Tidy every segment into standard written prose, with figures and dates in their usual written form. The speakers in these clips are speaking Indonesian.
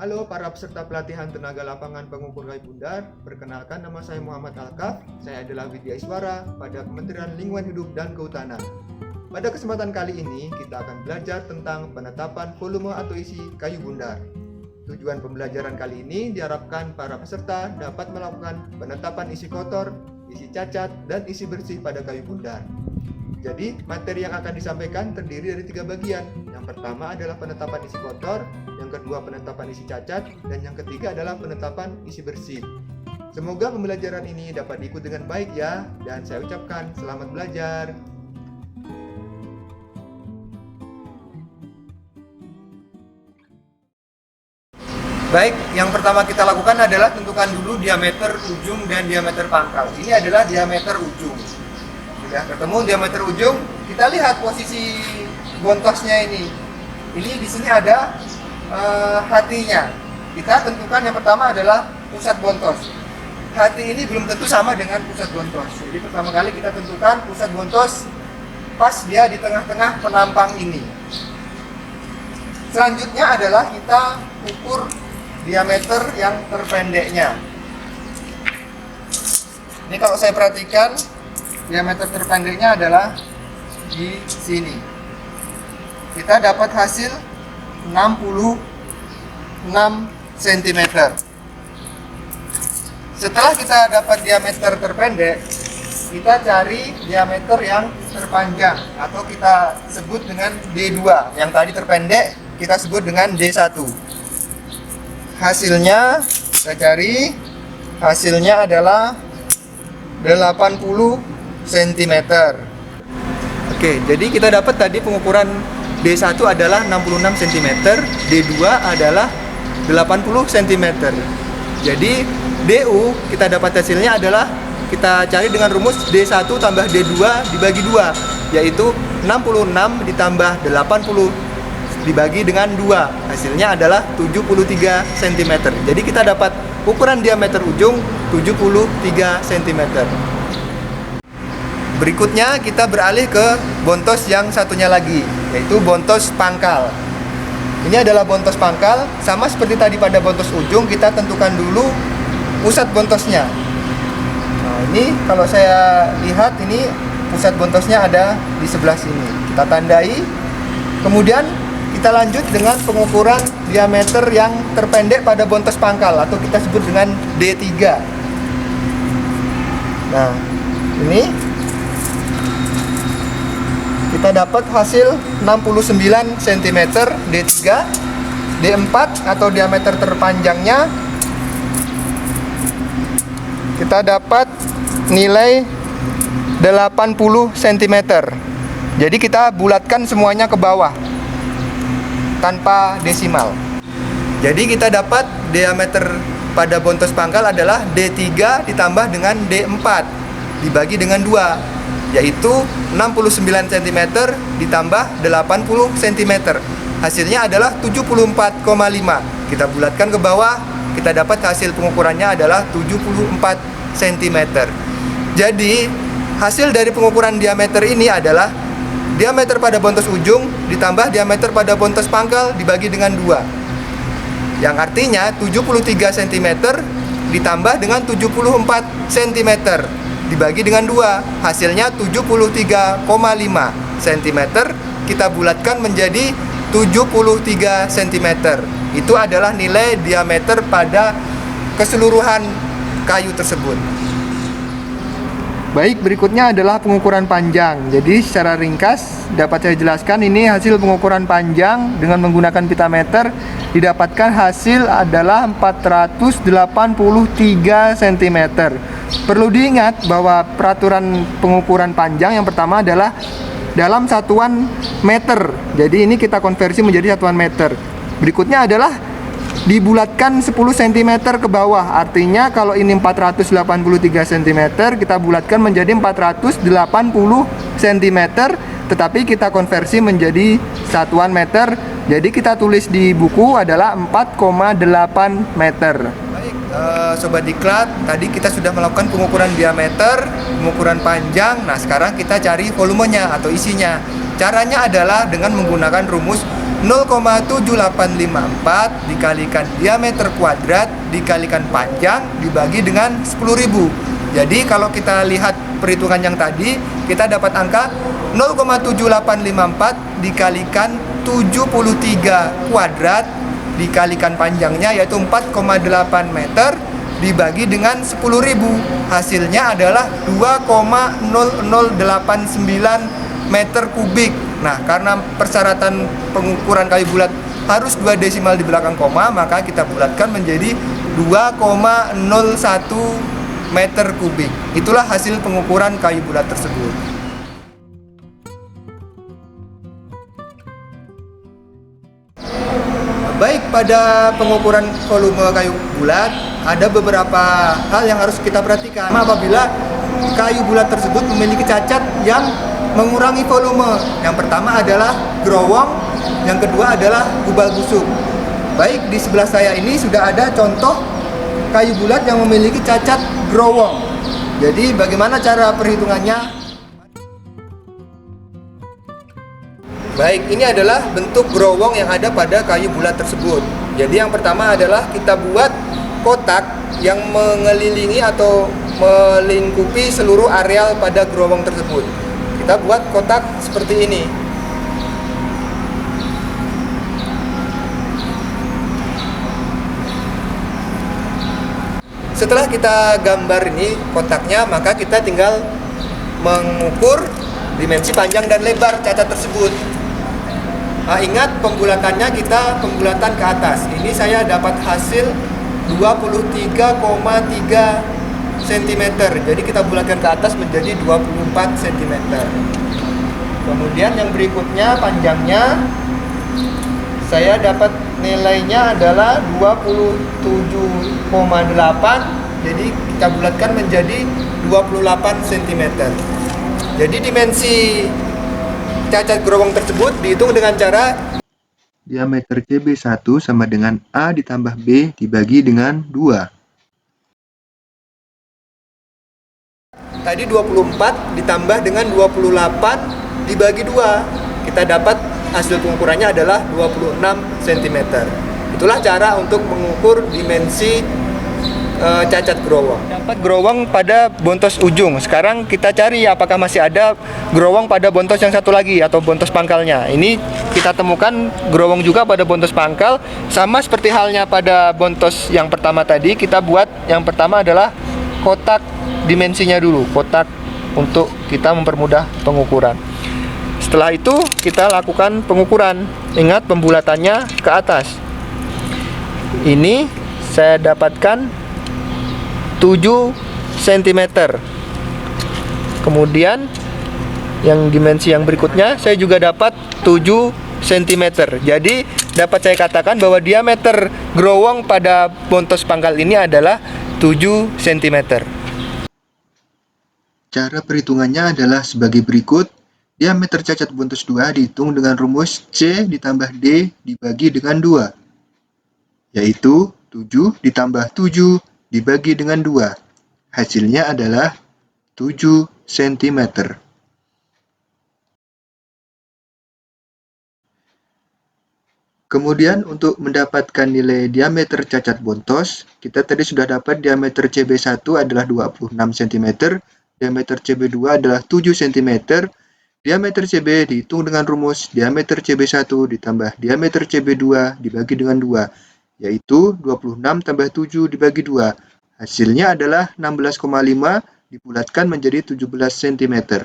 Halo para peserta pelatihan tenaga lapangan pengukur kayu bundar. Perkenalkan, nama saya Muhammad Alkaf. Saya adalah Widya Iswara pada Kementerian Lingkungan Hidup dan Kehutanan. Pada kesempatan kali ini kita akan belajar tentang penetapan volume atau isi kayu bundar. Tujuan pembelajaran kali ini diharapkan para peserta dapat melakukan penetapan isi kotor, isi cacat, dan isi bersih pada kayu bundar. Jadi, materi yang akan disampaikan terdiri dari 3 bagian. Yang pertama adalah penetapan isi kotor, yang kedua penetapan isi cacat, dan yang ketiga adalah penetapan isi bersih. Semoga pembelajaran ini dapat diikuti dengan baik ya, dan saya ucapkan selamat belajar. Baik, yang pertama kita lakukan adalah tentukan dulu diameter ujung dan diameter pangkal. Ini adalah diameter ujung. Sudah ketemu diameter ujung, kita lihat posisi bontosnya ini. Ini di sini ada hatinya. Kita tentukan yang pertama adalah pusat bontos. Hati ini belum tentu sama dengan pusat bontos. Jadi pertama kali kita tentukan pusat bontos pas dia di tengah-tengah penampang ini. Selanjutnya adalah kita ukur diameter yang terpendeknya. Ini kalau saya perhatikan, diameter terpendeknya adalah di sini. Kita dapat hasil 66 cm. Setelah kita dapat diameter terpendek, kita cari diameter yang terpanjang atau kita sebut dengan D2. Yang tadi terpendek kita sebut dengan D1. Hasilnya kita cari, hasilnya adalah 80 cm. Oke, jadi kita dapat tadi pengukuran D1 adalah 66 cm, D2 adalah 80 cm. Jadi DU kita dapat hasilnya adalah kita cari dengan rumus D1 tambah D2 dibagi 2, yaitu 66 ditambah 80 dibagi dengan 2. Hasilnya adalah 73 cm. Jadi kita dapat ukuran diameter ujung 73 cm. Berikutnya kita beralih ke bontos yang satunya lagi, yaitu bontos pangkal. Ini adalah bontos pangkal, sama seperti tadi pada bontos ujung, kita tentukan dulu pusat bontosnya. Nah, ini kalau saya lihat ini pusat bontosnya ada di sebelah sini. Kita tandai. Kemudian kita lanjut dengan pengukuran diameter yang terpendek pada bontos pangkal atau kita sebut dengan D3. Nah, ini kita dapat hasil 69 cm D3. D4 atau diameter terpanjangnya kita dapat nilai 80 cm. Jadi kita bulatkan semuanya ke bawah tanpa desimal. Jadi kita dapat diameter pada bontos pangkal adalah D3 ditambah dengan D4 dibagi dengan 2, yaitu 69 cm ditambah 80 cm. Hasilnya adalah 74,5. Kita bulatkan ke bawah, kita dapat hasil pengukurannya adalah 74 cm. Jadi hasil dari pengukuran diameter ini adalah diameter pada bontos ujung ditambah diameter pada bontos pangkal dibagi dengan 2, yang artinya 73 cm ditambah dengan 74 cm dibagi dengan 2, hasilnya 73,5 cm. Kita bulatkan menjadi 73 cm. Itu adalah nilai diameter pada keseluruhan kayu tersebut. Baik, berikutnya adalah pengukuran panjang. Jadi secara ringkas dapat saya jelaskan, ini hasil pengukuran panjang dengan menggunakan pita meter. Didapatkan hasil adalah 483 cm. Perlu diingat bahwa peraturan pengukuran panjang yang pertama adalah dalam satuan meter. Jadi ini kita konversi menjadi satuan meter. Berikutnya adalah dibulatkan 10 cm ke bawah. Artinya kalau ini 483 cm, kita bulatkan menjadi 480 cm, tetapi kita konversi menjadi satuan meter. Jadi kita tulis di buku adalah 4,8 meter. Baik, Sobat Diklat, tadi kita sudah melakukan pengukuran diameter, pengukuran panjang. Nah, sekarang kita cari volumenya atau isinya. Caranya adalah dengan menggunakan rumus 0,7854 dikalikan diameter kuadrat dikalikan panjang dibagi dengan 10.000. Jadi kalau kita lihat perhitungan yang tadi, kita dapat angka 0,7854 dikalikan 73 kuadrat dikalikan panjangnya yaitu 4,8 meter dibagi dengan 10.000. Hasilnya adalah 2,0089 meter kubik. Nah, karena persyaratan pengukuran kayu bulat harus 2 desimal di belakang koma, maka kita bulatkan menjadi 2,01 meter kubik. Itulah hasil pengukuran kayu bulat tersebut. Baik, pada pengukuran volume kayu bulat ada beberapa hal yang harus kita perhatikan apabila kayu bulat tersebut memiliki cacat yang mengurangi volume. Yang pertama adalah growong, yang kedua adalah gubal busuk. Baik, di sebelah saya ini sudah ada contoh kayu bulat yang memiliki cacat growong. Jadi bagaimana cara perhitungannya? Baik, ini adalah bentuk growong yang ada pada kayu bulat tersebut. Jadi yang pertama adalah kita buat kotak yang mengelilingi atau melingkupi seluruh areal pada growong tersebut. Kita buat kotak seperti ini. Setelah kita gambar ini kotaknya, maka kita tinggal mengukur dimensi panjang dan lebar cacat tersebut. Nah, ingat pembulatannya kita pembulatan ke atas. Ini saya dapat hasil 23,3 cm. Jadi kita bulatkan ke atas menjadi 24 cm. Kemudian yang berikutnya panjangnya saya dapat nilainya adalah 27,8. Jadi kita bulatkan menjadi 28 cm. Jadi dimensi cacat growong tersebut dihitung dengan cara diameter CB1 sama dengan A ditambah B dibagi dengan 2. Tadi 24 ditambah dengan 28 dibagi 2. Kita dapat hasil pengukurannya adalah 26 cm. Itulah cara untuk mengukur dimensi cacat growong. Dapat growong pada bontos ujung. Sekarang kita cari apakah masih ada growong pada bontos yang satu lagi atau bontos pangkalnya. Ini kita temukan growong juga pada bontos pangkal. Sama seperti halnya pada bontos yang pertama tadi, kita buat yang pertama adalah kotak dimensinya dulu. Kotak untuk kita mempermudah pengukuran. Setelah itu kita lakukan pengukuran. Ingat pembulatannya ke atas. Ini saya dapatkan 7 cm. Kemudian yang dimensi yang berikutnya saya juga dapat 7 cm. Jadi dapat saya katakan bahwa diameter growong pada bontos pangkal ini adalah 7 cm. Cara perhitungannya adalah sebagai berikut. Diameter cacat bontos 2 dihitung dengan rumus C ditambah D dibagi dengan 2, yaitu 7 ditambah 7 dibagi dengan 2. Hasilnya adalah 7 cm. Kemudian untuk mendapatkan nilai diameter cacat bontos, kita tadi sudah dapat diameter CB1 adalah 26 cm, diameter CB2 adalah 7 cm, diameter CB dihitung dengan rumus diameter CB1 ditambah diameter CB2 dibagi dengan 2, yaitu 26 tambah 7 dibagi 2. Hasilnya adalah 16,5 dibulatkan menjadi 17 cm.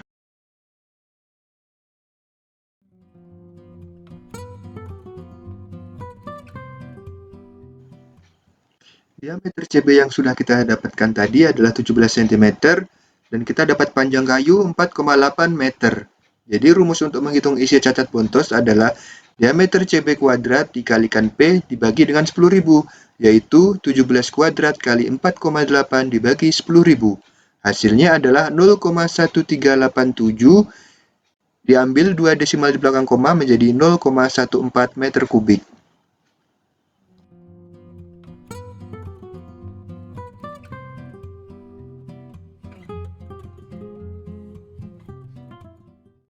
Diameter CB yang sudah kita dapatkan tadi adalah 17 cm dan kita dapat panjang kayu 4,8 meter. Jadi rumus untuk menghitung isi cacat bontos adalah diameter CB kuadrat dikalikan P dibagi dengan 10.000, yaitu 17 kuadrat kali 4,8 dibagi 10.000. Hasilnya adalah 0,1387, diambil 2 desimal di belakang koma menjadi 0,14 meter kubik.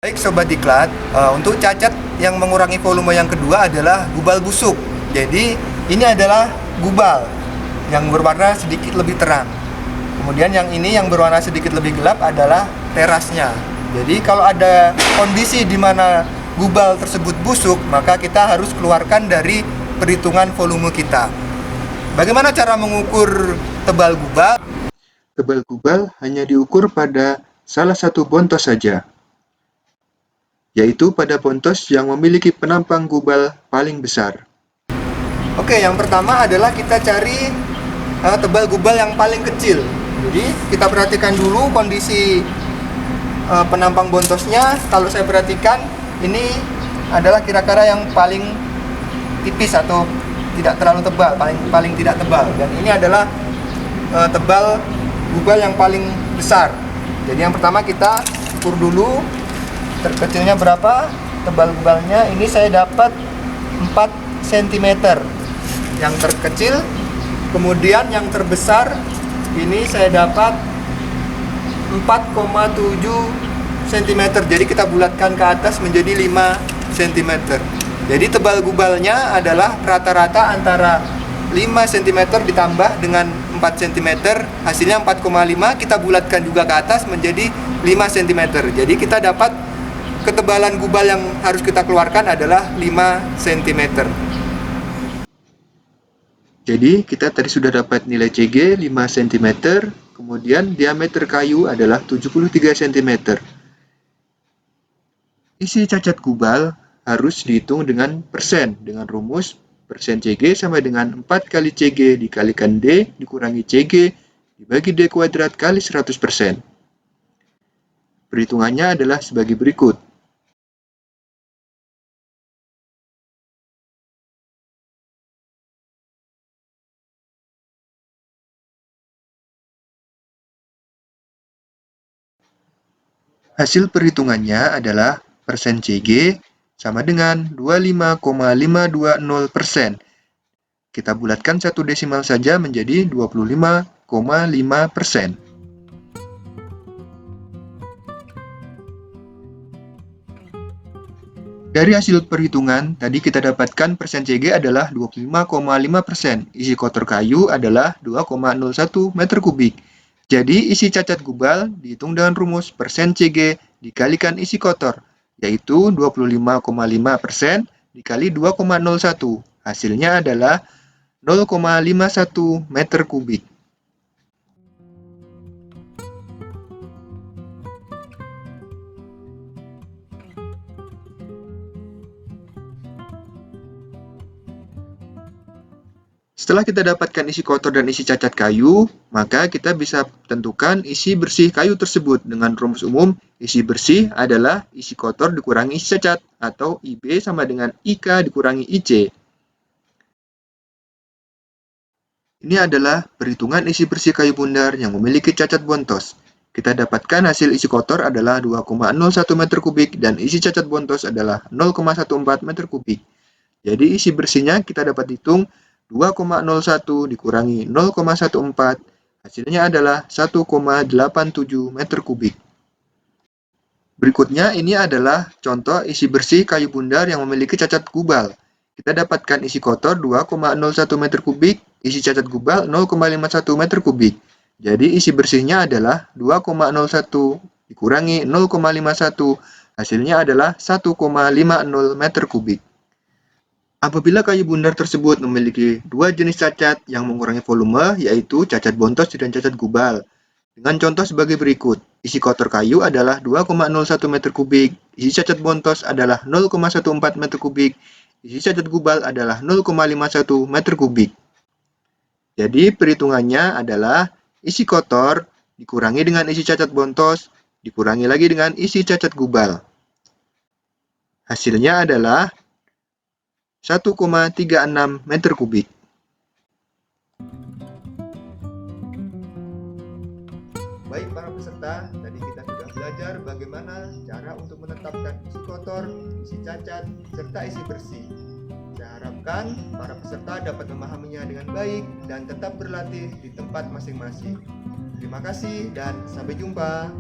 Baik Sobat Diklat, untuk cacat yang mengurangi volume yang kedua adalah gubal busuk. Jadi ini adalah gubal yang berwarna sedikit lebih terang. Kemudian yang ini yang berwarna sedikit lebih gelap adalah terasnya. Jadi kalau ada kondisi di mana gubal tersebut busuk, maka kita harus keluarkan dari perhitungan volume kita. Bagaimana cara mengukur tebal gubal? Tebal gubal hanya diukur pada salah satu bontos saja, yaitu pada bontos yang memiliki penampang gubal paling besar. Oke, yang pertama adalah kita cari tebal gubal yang paling kecil. Jadi kita perhatikan dulu kondisi penampang bontosnya. Kalau saya perhatikan, ini adalah kira-kira yang paling tipis atau tidak terlalu tebal, paling tidak tebal. Dan ini adalah tebal gubal yang paling besar. Jadi yang pertama kita ukur dulu terkecilnya berapa tebal gubalnya. Ini saya dapat 4 cm yang terkecil. Kemudian yang terbesar ini saya dapat 4,7 cm. Jadi kita bulatkan ke atas menjadi 5 cm. Jadi tebal gubalnya adalah rata-rata antara 5 cm ditambah dengan 4 cm, hasilnya 4,5. Kita bulatkan juga ke atas menjadi 5 cm. Jadi kita dapat ketebalan gubal yang harus kita keluarkan adalah 5 cm. Jadi kita tadi sudah dapat nilai CG 5 cm, kemudian diameter kayu adalah 73 cm. Isi cacat gubal harus dihitung dengan persen, dengan rumus persen CG sama dengan 4 kali CG dikalikan D dikurangi CG dibagi D kuadrat kali 100%. Perhitungannya adalah sebagai berikut. Hasil perhitungannya adalah persen CG sama dengan 25,520%. Kita bulatkan satu desimal saja menjadi 25,5%. Dari hasil perhitungan, tadi kita dapatkan persen CG adalah 25,5%. Isi kotor kayu adalah 2,01 meter kubik. Jadi isi cacat gubal dihitung dengan rumus persen CG dikalikan isi kotor, yaitu 25,5% dikali 2,01. Hasilnya adalah 0,51 meter kubik. Setelah kita dapatkan isi kotor dan isi cacat kayu, maka kita bisa tentukan isi bersih kayu tersebut dengan rumus umum. Isi bersih adalah isi kotor dikurangi isi cacat, atau IB sama dengan IK dikurangi IC. Ini adalah perhitungan isi bersih kayu bundar yang memiliki cacat bontos. Kita dapatkan hasil isi kotor adalah 2,01 meter kubik dan isi cacat bontos adalah 0,14 meter kubik. Jadi isi bersihnya kita dapat hitung 2,01 dikurangi 0,14, hasilnya adalah 1,87 meter kubik. Berikutnya ini adalah contoh isi bersih kayu bundar yang memiliki cacat gubal. Kita dapatkan isi kotor 2,01 meter kubik, isi cacat gubal 0,51 meter kubik. Jadi isi bersihnya adalah 2,01 dikurangi 0,51, hasilnya adalah 1,50 meter kubik. Apabila kayu bundar tersebut memiliki dua jenis cacat yang mengurangi volume, yaitu cacat bontos dan cacat gubal. Dengan contoh sebagai berikut, isi kotor kayu adalah 2,01 meter kubik, isi cacat bontos adalah 0,14 meter kubik, isi cacat gubal adalah 0,51 meter kubik. Jadi perhitungannya adalah isi kotor dikurangi dengan isi cacat bontos, dikurangi lagi dengan isi cacat gubal. Hasilnya adalah 1,36 meter kubik. Baik para peserta, tadi kita sudah belajar bagaimana cara untuk menetapkan isi kotor, isi cacat, serta isi bersih. Saya harapkan para peserta dapat memahaminya dengan baik dan tetap berlatih di tempat masing-masing. Terima kasih dan sampai jumpa.